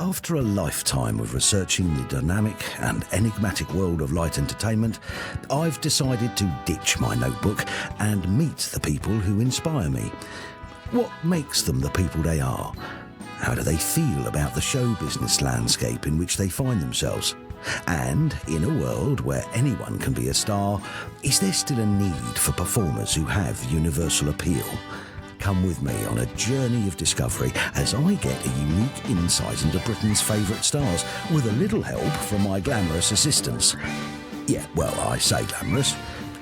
After a lifetime of researching the dynamic and enigmatic world of light entertainment, I've decided to ditch my notebook and meet the people who inspire me. What makes them the people they are? How do they feel about the show business landscape in which they find themselves? And in a world where anyone can be a star, is there still a need for performers who have universal appeal? Come with me on a journey of discovery as I get a unique insight into Britain's favourite stars with a little help from my glamorous assistants. Yeah, well, I say glamorous,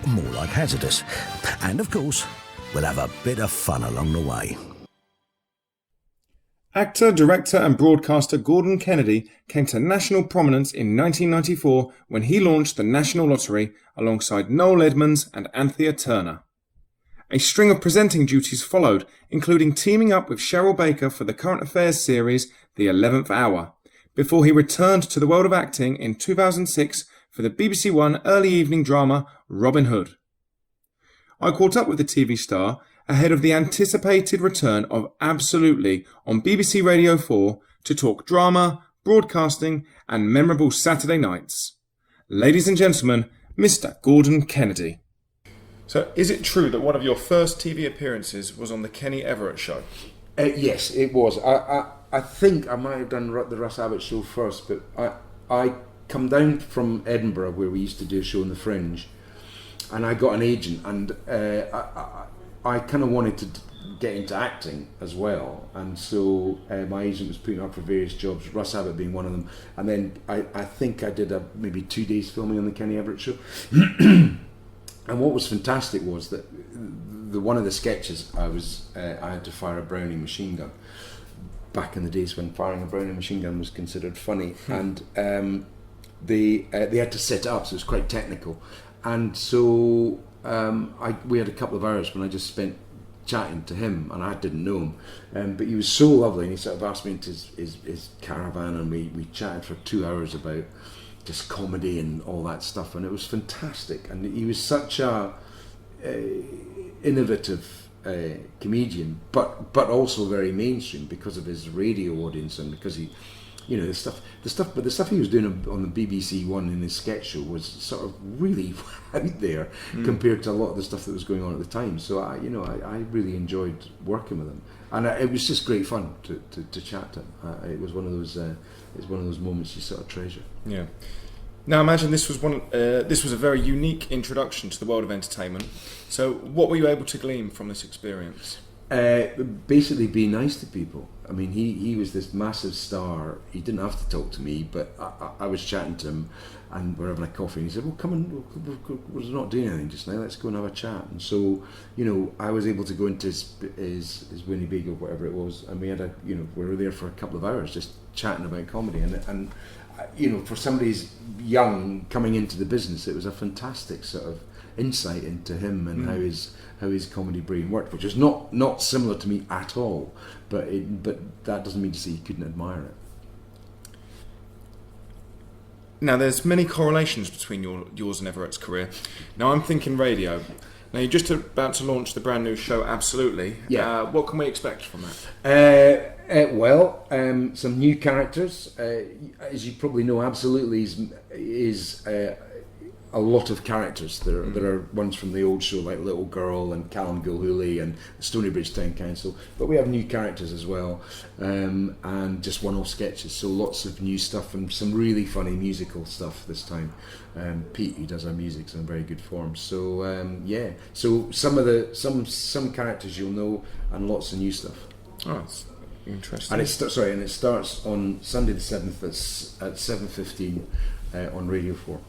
more like hazardous. And of course, we'll have a bit of fun along the way. Actor, director and broadcaster Gordan Kennedy came to national prominence in 1994 when he launched the National Lottery alongside Noel Edmonds and Anthea Turner. A string of presenting duties followed, including teaming up with Cheryl Baker for the current affairs series The 11th Hour, before he returned to the world of acting in 2006 for the BBC One early evening drama Robin Hood. I caught up with the TV star ahead of the anticipated return of Absolutely on BBC Radio 4 to talk drama, broadcasting and memorable Saturday nights. Ladies and gentlemen, Mr. Gordan Kennedy. So, is it true that one of your first TV appearances was on the Kenny Everett show? Yes, it was. I think I might have done the Russ Abbott show first, but I come down from Edinburgh where we used to do a show in the Fringe, and I got an agent, and I kind of wanted to get into acting as well, and so my agent was putting up for various jobs, Russ Abbott being one of them, and then I think I did maybe 2 days filming on the Kenny Everett show. And what was fantastic was that one of the sketches I had to fire a Browning machine gun back in the days when firing a Browning machine gun was considered funny, and they had to set it up, so it was quite technical, and so we had a couple of hours when I just spent chatting to him, and I didn't know him, but he was so lovely, and he sort of asked me into his caravan, and we chatted for 2 hours about just comedy and all that stuff, and it was fantastic. And he was such a innovative comedian, but also very mainstream because of his radio audience, and because he, you know, the stuff he was doing on the BBC One in his sketch show was sort of really out there compared to a lot of the stuff that was going on at the time. So I really enjoyed working with him, and it was just great fun to chat to him. It was one of those moments you sort of treasure. Yeah. Now, imagine this was a very unique introduction to the world of entertainment. So, what were you able to glean from this experience? Basically, be nice to people. I mean, he was this massive star. He didn't have to talk to me, but I was chatting to him, and we're having a coffee, and he said, "Well, come on, we're not doing anything just now. Let's go and have a chat." And so, you know, I was able to go into his Winnipeg or whatever it was, and we were there for a couple of hours just chatting about comedy, and you know, for somebody who's young coming into the business, it was a fantastic sort of insight into him and how his comedy brain worked, which is not similar to me at all, but that doesn't mean to say you couldn't admire it. Now, there's many correlations between yours and Everett's career. Now, I'm thinking radio. Now, you're just about to launch the brand new show, Absolutely. Yeah. What can we expect from that? Some new characters. As you probably know, Absolutely is a lot of characters. There are ones from the old show like Little Girl and Callum Gilhooly and Stonybridge Town Council, but we have new characters as well, and just one-off sketches, so lots of new stuff and some really funny musical stuff this time. Pete, who does our music, is in very good form, so so some characters you'll know, and lots of new stuff. Oh, that's interesting. And it starts on Sunday the 7th at 7:15 on Radio 4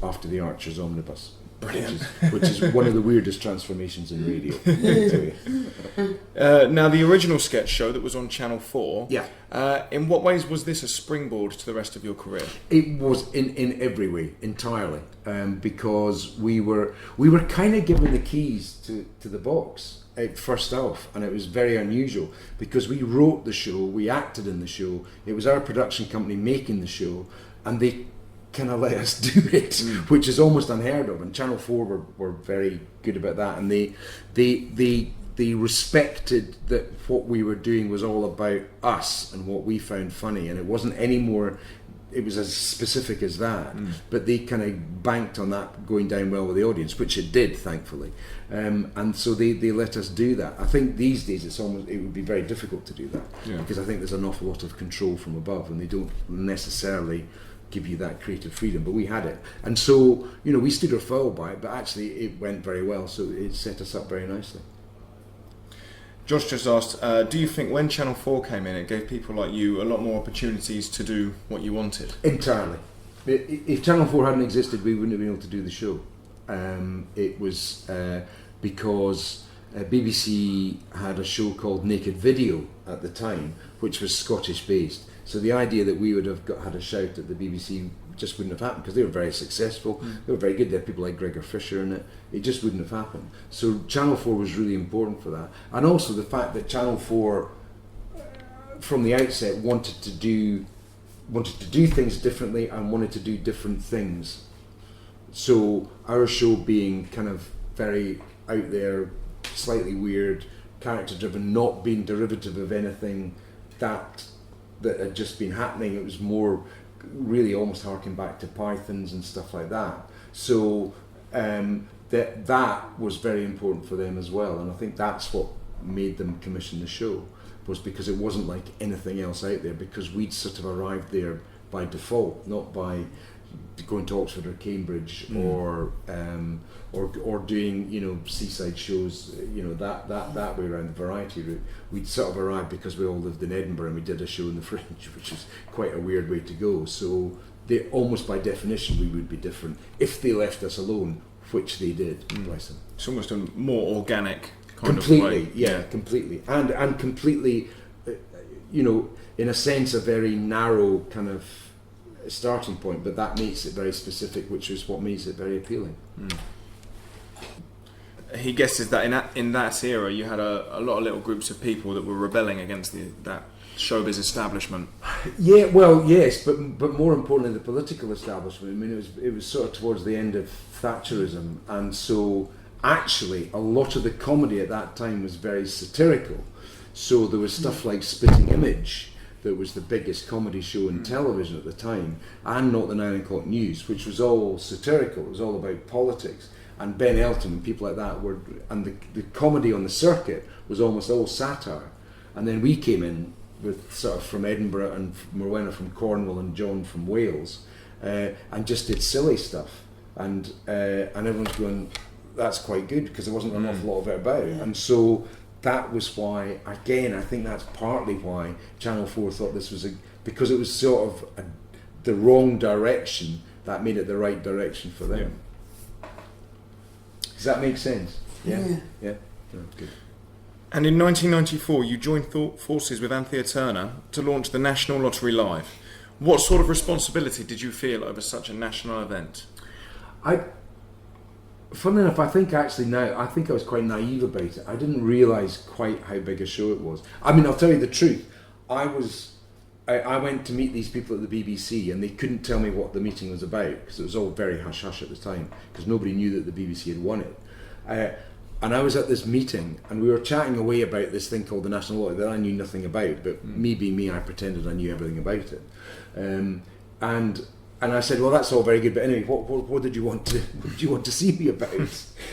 after the Archers Omnibus. Brilliant. Which is one of the weirdest transformations in radio. Now, the original sketch show that was on Channel 4, in what ways was this a springboard to the rest of your career? It was in every way, entirely, because we were kind of given the keys to the box first off, and it was very unusual because we wrote the show, we acted in the show, it was our production company making the show, and they kind of let us do it, which is almost unheard of. And Channel 4 were very good about that, and they they respected that what we were doing was all about us and what we found funny, and it wasn't any more. It was as specific as that, but they kind of banked on that going down well with the audience, which it did, thankfully, and so they let us do that. I think these days it would be very difficult to do that, because I think there's an awful lot of control from above, and they don't necessarily give you that creative freedom, but we had it, and so we stood or fell by it, but actually it went very well, so it set us up very nicely. Josh just asked, do you think when Channel 4 came in, it gave people like you a lot more opportunities to do what you wanted? Entirely. If Channel 4 hadn't existed, we wouldn't have been able to do the show. It was because BBC had a show called Naked Video at the time, which was Scottish based. So the idea that we would have had a shout at the BBC just wouldn't have happened, because they were very successful, they were very good, they had people like Gregor Fisher in it. It just wouldn't have happened. So Channel 4 was really important for that, and also the fact that Channel 4 from the outset wanted to do things differently and wanted to do different things. So our show being kind of very out there, slightly weird, character driven, not being derivative of anything that had just been happening, it was more really almost harking back to Pythons and stuff like that. So that was very important for them as well, and I think that's what made them commission the show, was because it wasn't like anything else out there, because we'd sort of arrived there by default, not by going to Oxford or Cambridge or doing seaside shows that way around, the variety route. We'd sort of arrived because we all lived in Edinburgh and we did a show in the Fringe, which is quite a weird way to go. So they almost by definition we would be different if they left us alone, which they did. Bless them. It's almost a more organic kind completely, of way. Yeah, completely, and completely, in a sense, a very narrow kind of starting point, but that makes it very specific, which is what makes it very appealing. He guesses that in that era you had a lot of little groups of people that were rebelling against that showbiz establishment. Yeah, well, yes, but more importantly, the political establishment. I mean, it was sort of towards the end of Thatcherism, and so actually a lot of the comedy at that time was very satirical. So there was stuff like Spitting Image, that was the biggest comedy show in television at the time, and Not the 9 o'clock News, which was all satirical. It was all about politics, and Ben Elton and people like that were, and the comedy on the circuit was almost all satire. And then we came in with sort of from Edinburgh, and Morwenna from Cornwall, and John from Wales, and just did silly stuff, and everyone's going, that's quite good, because there wasn't an awful lot of it about it. And so that was why, again, I think that's partly why Channel 4 thought this was because it was sort of the wrong direction, that made it the right direction for them. Does that make sense? Yeah. Oh, good. And in 1994 you joined forces with Anthea Turner to launch the National Lottery Live. What sort of responsibility did you feel over such a national event? Funnily enough, I think I was quite naive about it. I didn't realise quite how big a show it was. I mean, I'll tell you the truth. I went to meet these people at the BBC, and they couldn't tell me what the meeting was about, because it was all very hush-hush at the time, because nobody knew that the BBC had won it. And I was at this meeting, and we were chatting away about this thing called the National Lottery that I knew nothing about, but me being me, I pretended I knew everything about it. And I said, well, that's all very good, but anyway, what did you want to see me about?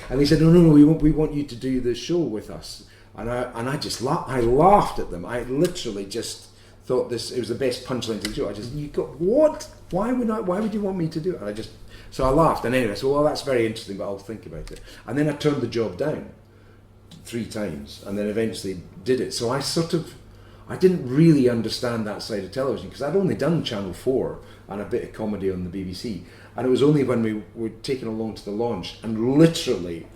And they said, no, we want you to do the show with us. And I just I laughed at them. I literally just thought it was the best punchline to the joke. You got what? Why would you want me to do it? So I laughed, and anyway, I said, well, that's very interesting, but I'll think about it. And then I turned the job down 3 times, and then eventually did it. So I didn't really understand that side of television, because I'd only done Channel 4 and a bit of comedy on the BBC, and it was only when we were taken along to the launch, and literally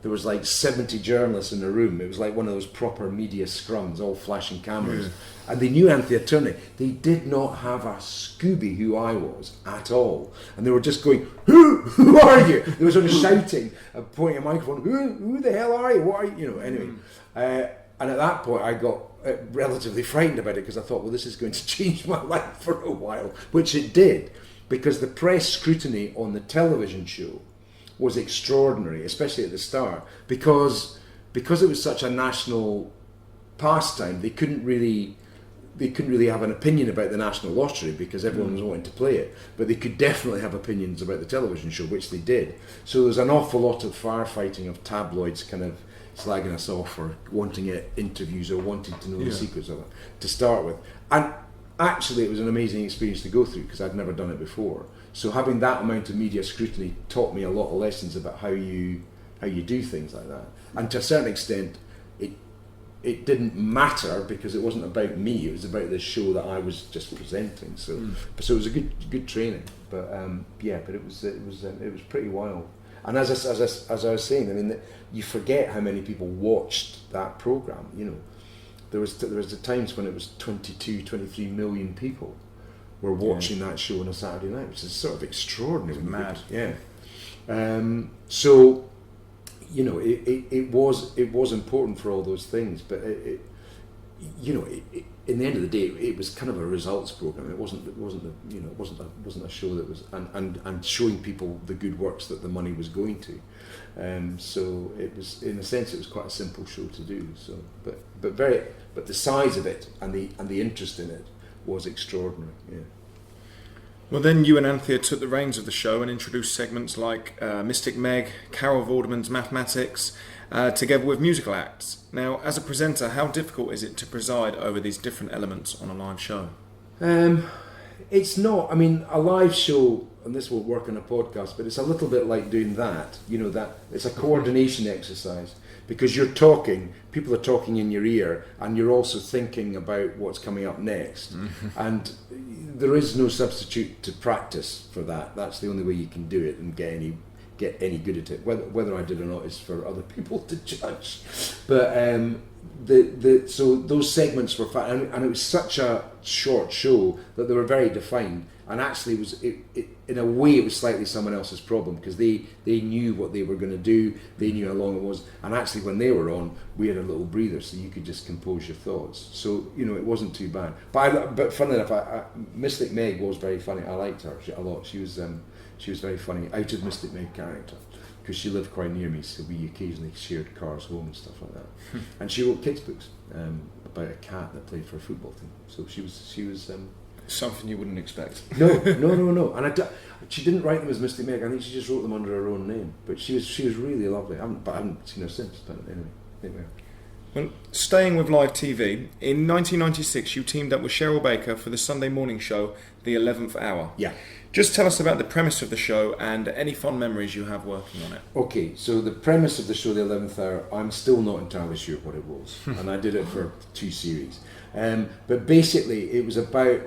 there was like 70 journalists in the room. It was like one of those proper media scrums, all flashing cameras, and they knew Anthea Turner. They did not have a Scooby who I was at all, and they were just going, who are you? They were sort of shouting, pointing a microphone, who the hell are you? What are you? Anyway. And at that point I got relatively frightened about it, because I thought, well, this is going to change my life for a while, which it did, because the press scrutiny on the television show was extraordinary, especially at the start, because because it was such a national pastime, they couldn't really have an opinion about the National Lottery because everyone was wanting to play it, but they could definitely have opinions about the television show, which they did. So there's an awful lot of firefighting of tabloids kind of slagging us off or wanting interviews or wanting to know the secrets of it to start with. And actually it was an amazing experience to go through because I'd never done it before. So having that amount of media scrutiny taught me a lot of lessons about how you do things like that. And to a certain extent, it didn't matter because it wasn't about me. It was about this show that I was just presenting. So it was a good training. But but it was pretty wild. And as I was saying, I mean, you forget how many people watched that program. You know, there was the times when it was 23 million people were watching that show on a Saturday night, which is sort of extraordinary. Mad. Yeah. So, you know, it was important for all those things, but in the end of the day, it was kind of a results program. It wasn't a show that was and showing people the good works that the money was going to. So it was, in a sense, it was quite a simple show to do. So, but the size of it and the interest in it was extraordinary. Yeah. Well, then you and Anthea took the reins of the show and introduced segments like Mystic Meg, Carol Vorderman's Mathematics, together with musical acts. Now, as a presenter, how difficult is it to preside over these different elements on a live show? It's not. I mean, a live show, and this won't work on a podcast, but it's a little bit like doing that. You know, that it's a coordination exercise because people are talking in your ear, and you're also thinking about what's coming up next. And there is no substitute to practice for that. That's the only way you can do it and get any good at it. Whether I did or not is for other people to judge. But so those segments were fun, and it was such a short show that they were very defined. And actually, in a way, it was slightly someone else's problem because they knew what they were going to do. They knew how long it was, and actually, when they were on, we had a little breather, so you could just compose your thoughts. So you know, it wasn't too bad. But funnily enough, Mystic Meg was very funny. I liked her a lot. She was very funny out of Mystic Meg character because she lived quite near me, so we occasionally shared cars home and stuff like that. And she wrote kids books about a cat that played for a football team. So she was. Something you wouldn't expect. No. And she didn't write them as Mystic Meg. I think she just wrote them under her own name. But she was really lovely. I haven't seen her since. But anyway. Well, staying with live TV, in 1996 you teamed up with Cheryl Baker for the Sunday morning show, The 11th Hour. Yeah. Just tell us about the premise of the show and any fond memories you have working on it. Okay, so the premise of the show, The 11th Hour, I'm still not entirely sure what it was. And I did it for 2 series. But basically it was about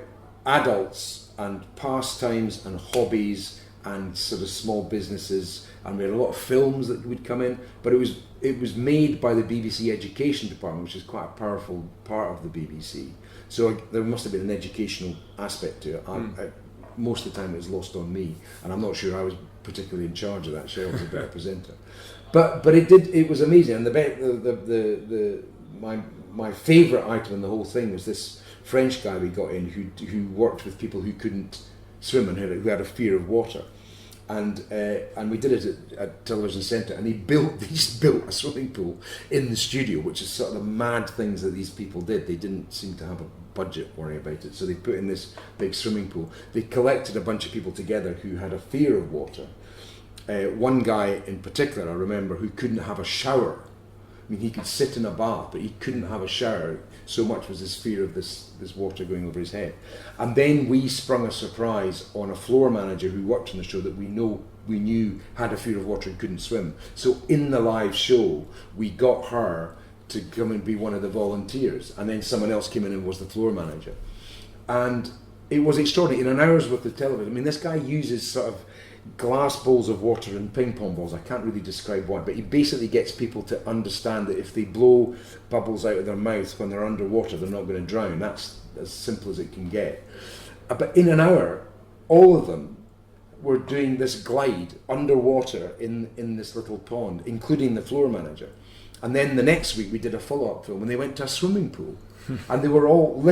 adults and pastimes and hobbies and sort of small businesses, and we had a lot of films that would come in, but it was made by the BBC Education Department, which is quite a powerful part of the BBC. So there must have been an educational aspect to it. Most of the time it was lost on me, and I'm not sure I was particularly in charge of that. Cheryl was a better presenter, but it was amazing. And my favourite item in the whole thing was this French guy we got in who worked with people who couldn't swim and who had a fear of water, and we did it at Television Centre, and he built a swimming pool in the studio, which is sort of the mad things that these people did. They didn't seem to have a budget worry about it, so they put in this big swimming pool. They collected a bunch of people together who had a fear of water. One guy in particular I remember who couldn't have a shower. I mean, he could sit in a bath, but he couldn't have a shower. So much was his fear of this water going over his head. And then we sprung a surprise on a floor manager who worked on the show that we knew had a fear of water and couldn't swim. So in the live show, we got her to come and be one of the volunteers. And then someone else came in and was the floor manager. And it was extraordinary. In an hour's worth of television, I mean, this guy uses sort of glass bowls of water and ping pong balls. I can't really describe why, but he basically gets people to understand that if they blow bubbles out of their mouth when they're underwater, they're not going to drown. That's as simple as it can get. But in an hour, all of them were doing this glide underwater in this little pond, including the floor manager. And then the next week we did a follow-up film and they went to a swimming pool. And they were all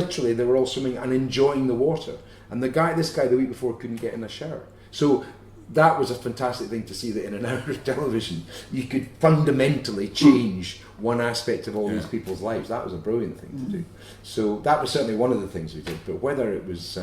swimming and enjoying the water. And this guy the week before couldn't get in a shower. So that was a fantastic thing to see, that in an hour of television you could fundamentally change one aspect of all these people's lives. That was a brilliant thing to do. So that was certainly one of the things we did. But whether it was,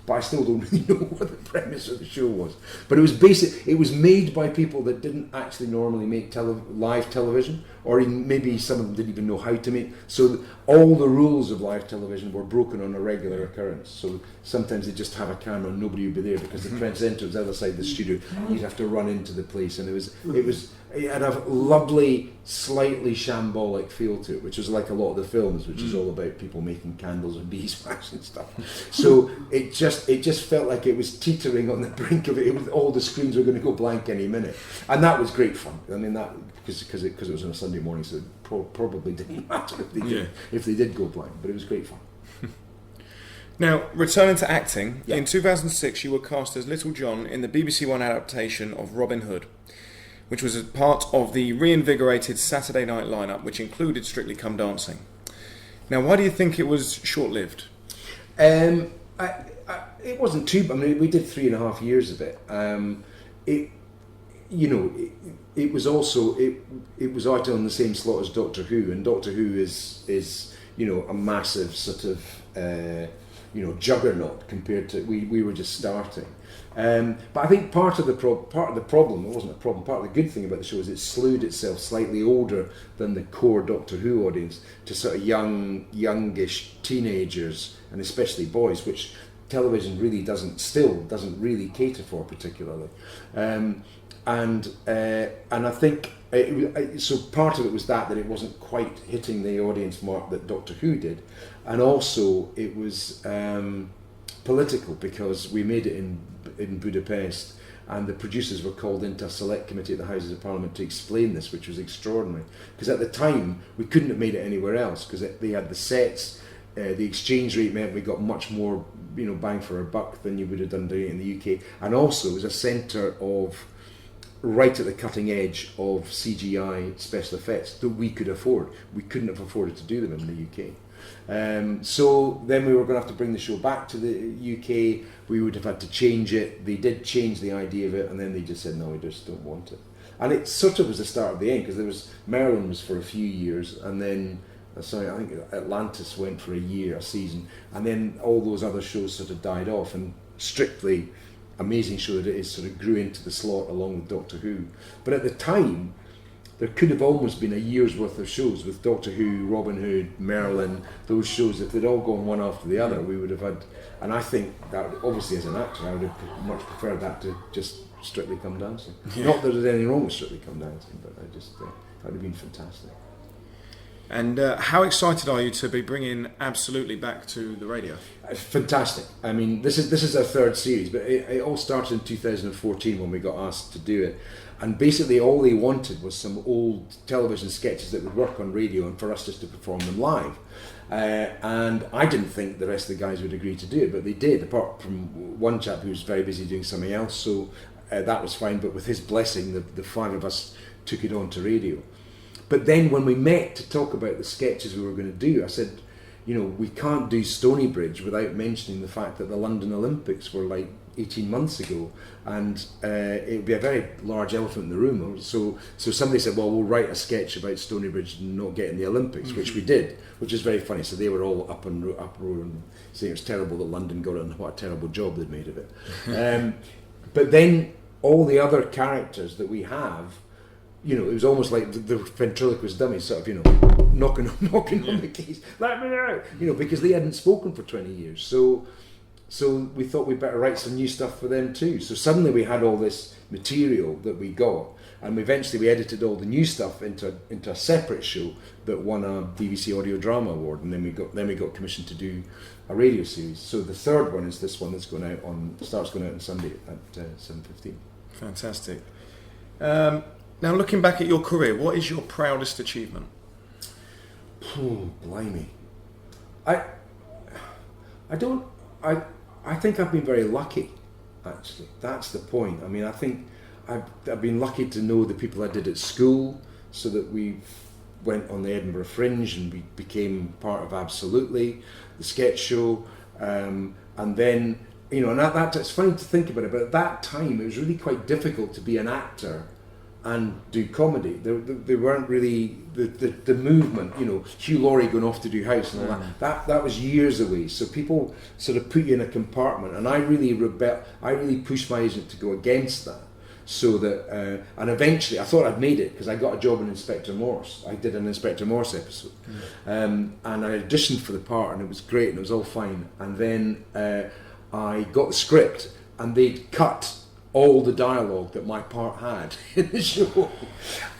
but I still don't really know what the premise of the show was. But it was basic. It was made by people that didn't actually normally make live television, or even maybe some of them didn't even know how to make. So all the rules of live television were broken on a regular occurrence. So sometimes they just have a camera and nobody would be there because the presenter was the other side of the studio. You'd have to run into the place, and it had a lovely, slightly shambolic feel to it, which was like a lot of the films, which is all about people making candles and beeswax and stuff. So it just felt like it was teetering on the brink of it. All the screens were going to go blank any minute, and that was great fun. I mean, that because it was on a Sunday morning, so it probably didn't matter if they did go blank, but it was great fun. Now, returning to acting, in 2006 you were cast as Little John in the BBC One adaptation of Robin Hood, which was a part of the reinvigorated Saturday night lineup, which included Strictly Come Dancing. Now, why do you think it was short-lived? It wasn't too. I mean, we did 3.5 years of it. It was also it was out on the same slot as Doctor Who, and Doctor Who is a massive sort of juggernaut compared to we were just starting. But I think part of the problem, it wasn't a problem, part of the good thing about the show is it slewed itself slightly older than the core Doctor Who audience to sort of youngish teenagers, and especially boys, which television really doesn't really cater for particularly. And I think so part of it was that it wasn't quite hitting the audience mark that Doctor Who did, and also it was political because we made it in Budapest, and the producers were called into a select committee at the Houses of Parliament to explain this, which was extraordinary because at the time we couldn't have made it anywhere else because they had the sets. The exchange rate meant we got much more bang for our buck than you would have done doing it in the UK, and also it was a centre of right at the cutting edge of CGI special effects that we could afford. We couldn't have afforded to do them in the UK. So then we were going to have to bring the show back to the UK. We would have had to change it. They did change the idea of it, and then they just said, no, we just don't want it. And it sort of was the start of the end, because Merlin was for a few years, and then I think Atlantis went for a season, and then all those other shows sort of died off, and Strictly, amazing show that it is, sort of grew into the slot along with Doctor Who. But at the time, there could have almost been a year's worth of shows with Doctor Who, Robin Hood, Merlin, those shows. If they'd all gone one after the other, we would have had, and I think that obviously as an actor I would have much preferred that to just Strictly Come Dancing. Not that there's anything wrong with Strictly Come Dancing, but I just that would have been fantastic. And how excited are you to be bringing Absolutely back to the radio? Fantastic. I mean, this is our third series, but it all started in 2014 when we got asked to do it. And basically all they wanted was some old television sketches that would work on radio and for us just to perform them live. And I didn't think the rest of the guys would agree to do it, but they did, apart from one chap who was very busy doing something else, so that was fine. But with his blessing, the five of us took it on to radio. But then when we met to talk about the sketches we were going to do, I said, we can't do Stonybridge without mentioning the fact that the London Olympics were like 18 months ago, and it would be a very large elephant in the room. So somebody said, well, we'll write a sketch about Stonybridge not getting the Olympics, which we did, which is very funny. So they were all up and saying it was terrible that London got it and what a terrible job they'd made of it. But then all the other characters that we have, it was almost like the ventriloquist dummies sort of, knocking on the keys, let me out, because they hadn't spoken for 20 years. So we thought we'd better write some new stuff for them too. So suddenly we had all this material that we got, and eventually we edited all the new stuff into a separate show that won a BBC Audio Drama Award, and then we got commissioned to do a radio series. So the third one is this one that's starts going out on Sunday at 7:15. Fantastic. Now, looking back at your career, what is your proudest achievement? Oh, blimey. I think I've been very lucky, actually. That's the point. I mean, I think I've been lucky to know the people I did at school, so that we went on the Edinburgh Fringe and we became part of Absolutely, the sketch show, and then, and that it's funny to think about it, but at that time it was really quite difficult to be an actor and do comedy. They weren't really the movement, you know, Hugh Laurie going off to do House and all that was years away. So people sort of put you in a compartment, and I really pushed my agent to go against that. So that, and eventually I thought I'd made it because I got a job in Inspector Morse. I did an Inspector Morse episode, and I auditioned for the part, and it was great, and it was all fine. And then I got the script, and they'd cut all the dialogue that my part had in the show.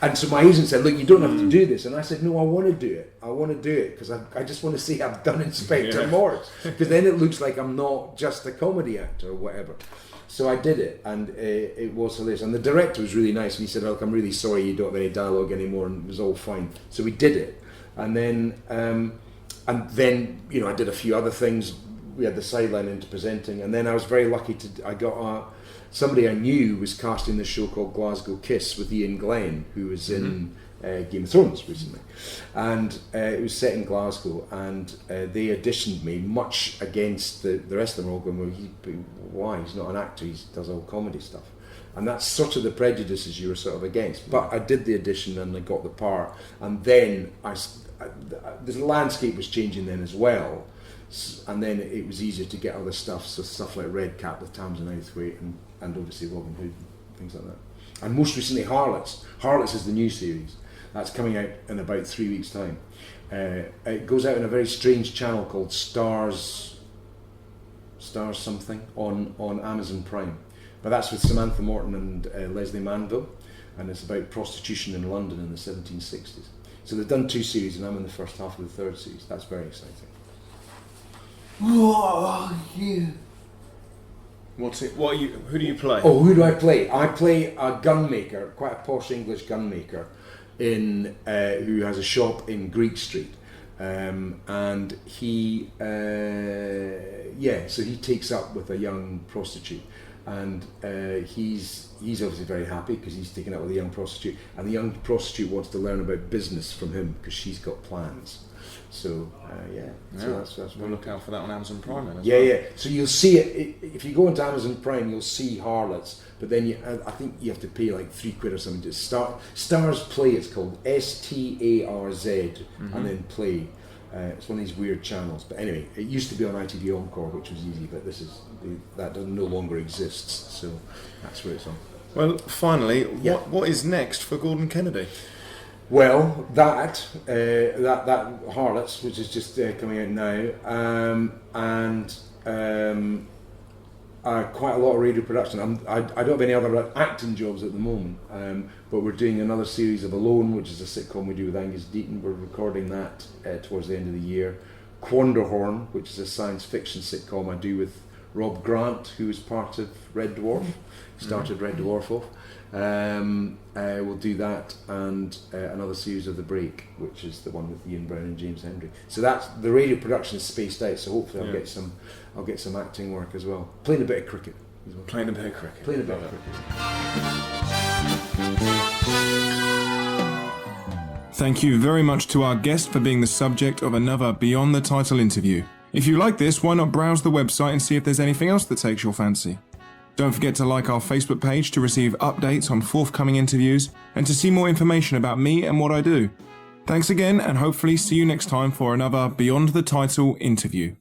And so my agent said, look, you don't have to do this. And I said, no, I want to do it. I want to do it because I just want to say I've done Inspector Morse, because then it looks like I'm not just a comedy actor or whatever. So I did it, and it was hilarious. And the director was really nice, and he said, look, I'm really sorry you don't have any dialogue anymore, and it was all fine. So we did it. And then you know, I did a few other things. We had the sideline into presenting, and then I was very lucky I got somebody I knew was casting this show called Glasgow Kiss with Ian Glenn, who was in Game of Thrones recently, and it was set in Glasgow, and they auditioned me much against the rest of them all going, well, why? He's not an actor, he does all comedy stuff. And that's sort of the prejudices you were sort of against. But I did the audition and I got the part, and then the landscape was changing then as well. And then it was easier to get other stuff, so stuff like Red Cap with Tamsin Outhwaite and obviously Robin Hood, things like that. And most recently Harlots. Harlots is the new series. That's coming out in about 3 weeks' time. It goes out in a very strange channel called Stars something on Amazon Prime. But that's with Samantha Morton and Leslie Manville, and it's about prostitution in London in the 1760s. So they've done 2 series, and I'm in the first half of the 3rd series. That's very exciting. Oh, yeah. What's it? What are you? Who do you play? Oh, who do I play? I play a gunmaker, quite a posh English gunmaker, who has a shop in Greek Street, and he, so he takes up with a young prostitute, and he's obviously very happy because he's taken up with a young prostitute, and the young prostitute wants to learn about business from him because she's got plans. So so that's we'll look out for that on Amazon Prime then. Yeah. So you'll see it if you go into Amazon Prime. You'll see Harlots, but then I think you have to pay like £3 or something to start. Stars Play. It's called STARZ, and then Play. It's one of these weird channels. But anyway, it used to be on ITV Encore, which was easy, but that no longer exists. So that's where it's on. Well, finally, what is next for Gordan Kennedy? Well, that Harlots, which is just coming out now, and quite a lot of radio production. I don't have any other acting jobs at the moment, but we're doing another series of Alone, which is a sitcom we do with Angus Deaton. We're recording that towards the end of the year. Quanderhorn, which is a science fiction sitcom I do with Rob Grant, who is part of Red Dwarf, started Red Dwarf off. We'll do that, and another series of The Break, which is the one with Ian Brown and James Hendry. So that's the radio production is spaced out. So hopefully I'll get some acting work as well. Playing a bit of cricket as well. Playing a bit of cricket. Thank you very much to our guest for being the subject of another Beyond the Title interview. If you like this, why not browse the website and see if there's anything else that takes your fancy. Don't forget to like our Facebook page to receive updates on forthcoming interviews and to see more information about me and what I do. Thanks again, and hopefully see you next time for another Beyond the Title interview.